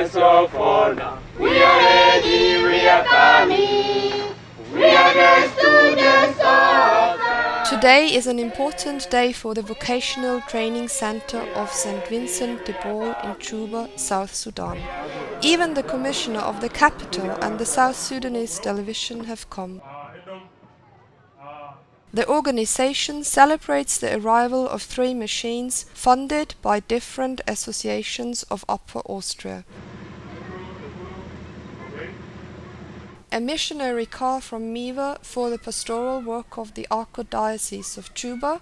guests of honor. We are ready, we are coming. We are the students of Today is an important day for the Vocational Training Center of St. Vincent de Paul in Juba, South Sudan. Even the commissioner of the capital and the South Sudanese television have come. The organization celebrates the arrival of 3 machines funded by different associations of Upper Austria. A missionary car from Miva for the pastoral work of the Archdiocese of Juba,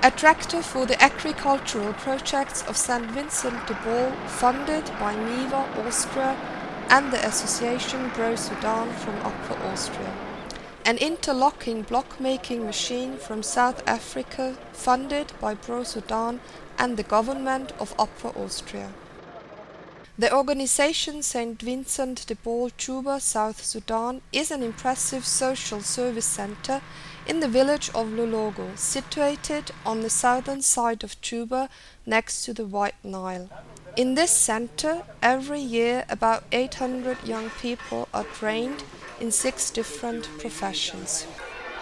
a tractor for the agricultural projects of St. Vincent de Paul funded by Miva, Austria, and the association Pro Sudan from Upper Austria. An interlocking block-making machine from South Africa funded by Pro Sudan and the government of Upper Austria. The organization St. Vincent de Paul Juba, South Sudan is an impressive social service center in the village of Lologo, situated on the southern side of Juba next to the White Nile. In this center, every year about 800 young people are trained in 6 different professions.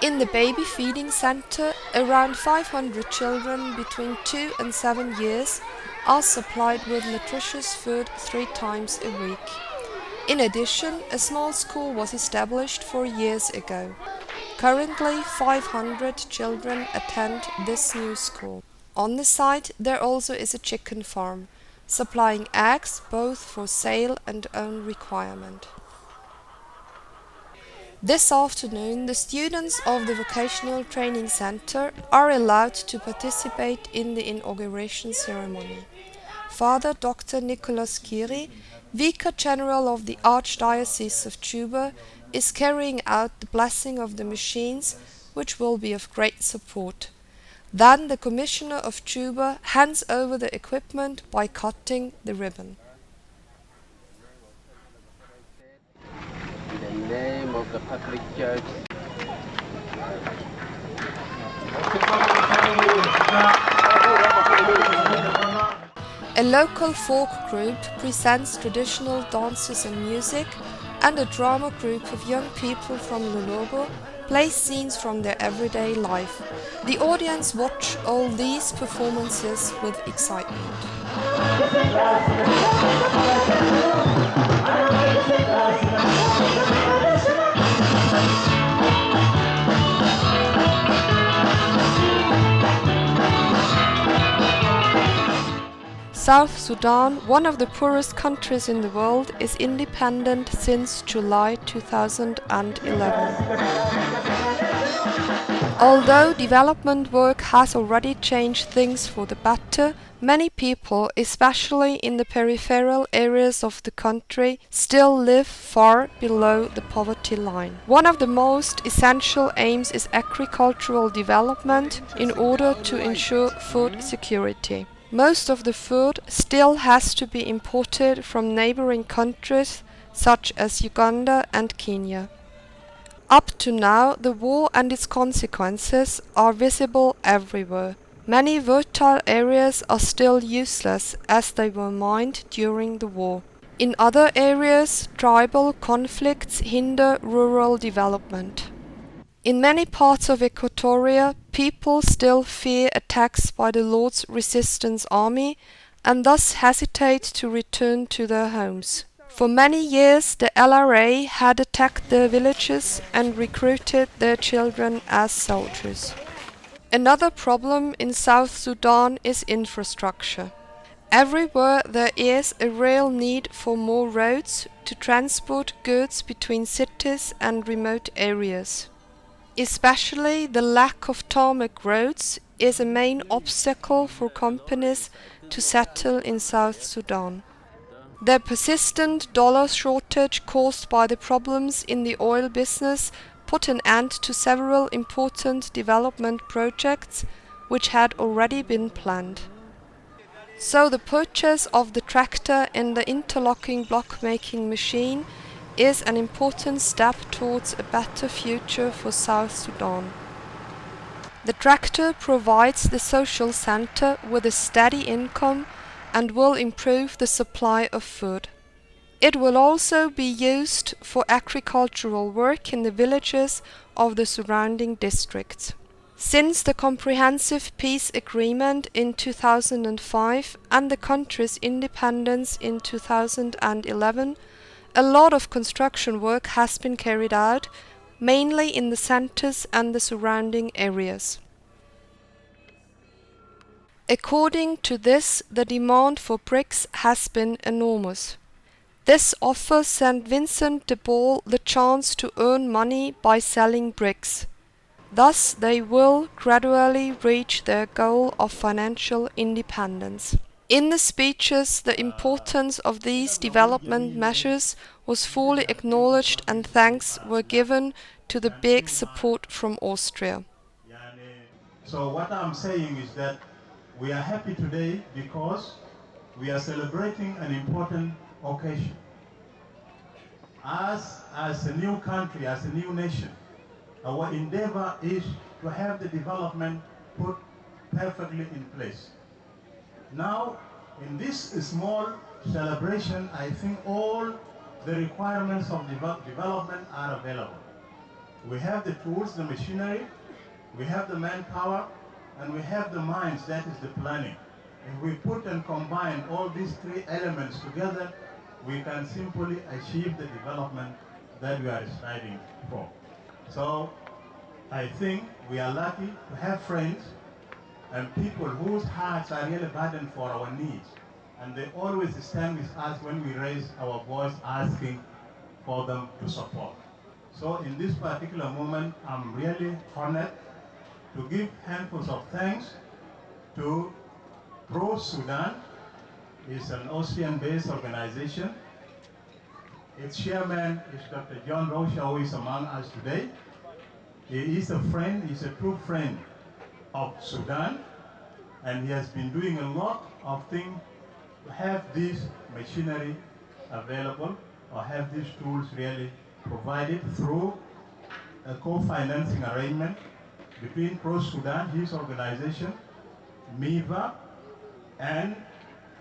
In the baby feeding center, around 500 children between 2 and 7 years are supplied with nutritious food 3 times a week. In addition, a small school was established 4 years ago. Currently, 500 children attend this new school. On the site, there also is a chicken farm, supplying eggs both for sale and own requirement. This afternoon, the students of the Vocational Training Center are allowed to participate in the inauguration ceremony. Father Dr. Nicholas Kiri, Vicar General of the Archdiocese of Juba, is carrying out the blessing of the machines, which will be of great support. Then the Commissioner of Juba hands over the equipment by cutting the ribbon. In the name of the Catholic Church. A local folk group presents traditional dances and music, and a drama group of young people from Lologo plays scenes from their everyday life. The audience watch all these performances with excitement. South Sudan, one of the poorest countries in the world, is independent since July 2011. Although development work has already changed things for the better, many people, especially in the peripheral areas of the country, still live far below the poverty line. One of the most essential aims is agricultural development in order to ensure food security. Most of the food still has to be imported from neighboring countries such as Uganda and Kenya. Up to now, the war and its consequences are visible everywhere. Many fertile areas are still useless as they were mined during the war. In other areas, tribal conflicts hinder rural development. In many parts of Equatoria, people still fear attacks by the Lord's Resistance Army and thus hesitate to return to their homes. For many years, the LRA had attacked their villages and recruited their children as soldiers. Another problem in South Sudan is infrastructure. Everywhere there is a real need for more roads to transport goods between cities and remote areas. Especially the lack of tarmac roads is a main obstacle for companies to settle in South Sudan. The persistent dollar shortage caused by the problems in the oil business put an end to several important development projects which had already been planned. So the purchase of the tractor and the interlocking block-making machine is an important step towards a better future for South Sudan. The tractor provides the social center with a steady income and will improve the supply of food. It will also be used for agricultural work in the villages of the surrounding districts. Since the Comprehensive Peace Agreement in 2005 and the country's independence in 2011, a lot of construction work has been carried out, mainly in the centers and the surrounding areas. According to this, the demand for bricks has been enormous. This offers St. Vincent de Paul the chance to earn money by selling bricks. Thus they will gradually reach their goal of financial independence. In the speeches, the importance of these development measures was fully acknowledged and thanks were given to the big support from Austria. So what I'm saying is that we are happy today because we are celebrating an important occasion. As a new country, as a new nation, our endeavor is to have the development put perfectly in place. Now, in this small celebration, I think all the requirements of development are available. We have the tools, the machinery, we have the manpower, and we have the minds, that is the planning. If we put and combine all these three elements together, we can simply achieve the development that we are striving for. So I think we are lucky to have friends and people whose hearts are really burdened for our needs. And they always stand with us when we raise our voice asking for them to support. So in this particular moment, I'm really honored to give handfuls of thanks to Pro Sudan. It's an Austrian-based organization. Its chairman is Dr. John Rocha, who is among us today. He is a friend, he's a true friend of Sudan, and he has been doing a lot of things to have this machinery available or have these tools really provided through a co-financing arrangement between Pro Sudan, his organization, MIVA, and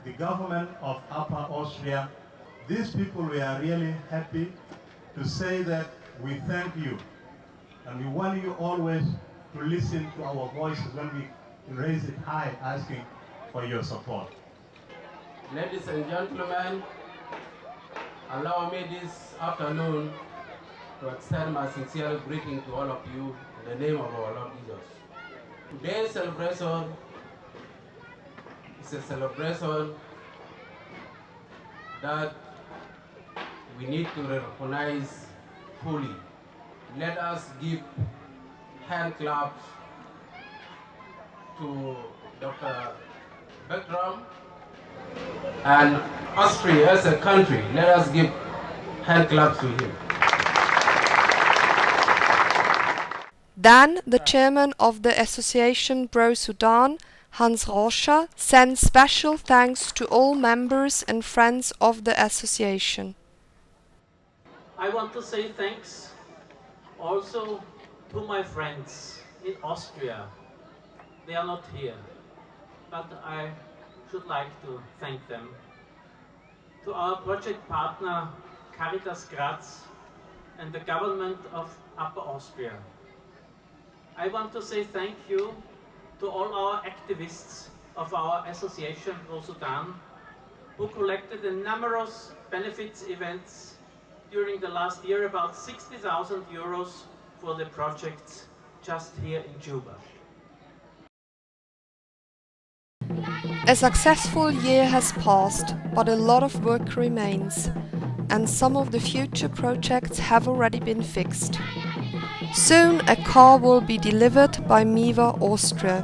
the government of Upper Austria. These people, we are really happy to say that we thank you. And we want you always to listen to our voices when we raise it high, asking for your support. Ladies and gentlemen, allow me this afternoon to extend my sincere greeting to all of you in the name of our Lord Jesus. Today's celebration is a celebration that we need to recognize fully. Let us give hand claps to Dr. Bertram and Austria as a country. Let us give hand claps to him. Then the chairman of the association Pro Sudan, Hans Rocha, sends special thanks to all members and friends of the association. I want to say thanks also to my friends in Austria. They are not here, but I should like to thank them. To our project partner Caritas Graz and the government of Upper Austria. I want to say thank you to all our activists of our association Pro Sudan, who collected in numerous benefits events during the last year, about 60,000 euros for the projects just here in Juba. A successful year has passed, but a lot of work remains, and some of the future projects have already been fixed. Soon a car will be delivered by MIVA Austria.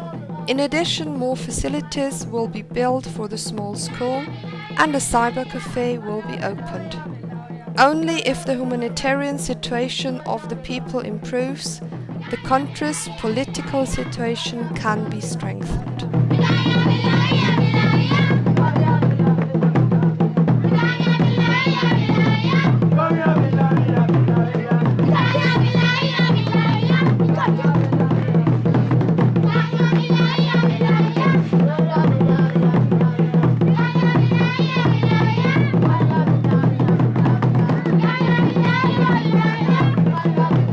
In addition, more facilities will be built for the small school and a cyber cafe will be opened. Only if the humanitarian situation of the people improves, the country's political situation can be strengthened. Thank you.